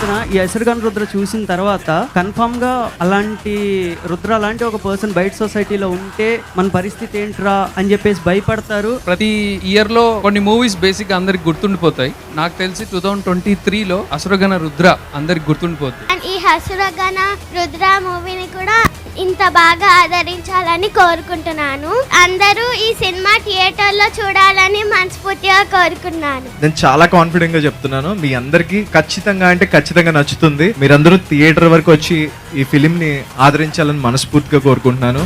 చెప్తున్నా, ఈ అసురగణ రుద్ర చూసిన తర్వాత కన్ఫర్మ్ గా అలాంటి రుద్ర లాంటి ఒక పర్సన్ బయట సొసైటీలో ఉంటే మన పరిస్థితి ఏంట్రా అని చెప్పేసి భయపడతారు. ప్రతి ఇయర్ లో కొన్ని మూవీస్ బేసిక్ గా అందరికి గుర్తుండిపోతాయి. నాకు తెలిసి 2023లో అసురగణ రుద్ర అందరికి గుర్తుండిపోతుంది. ఈ అసురగణ రుద్ర మూవీని కూడా ఇంత బాగా ఆదరించాలని కోరుకుంటున్నాను. అందరూ ఈ సినిమా థియేటర్ లో చూడాలని మనస్ఫూర్తిగా కోరుకున్నాను. నేను చాలా కాన్ఫిడెంట్ గా చెప్తున్నాను, మీ అందరికి ఖచ్చితంగా నచ్చుతుంది. మీరందరూ థియేటర్ వరకు వచ్చి ఈ ఫిలిం ని ఆదరించాలని మనస్ఫూర్తిగా కోరుకుంటున్నాను.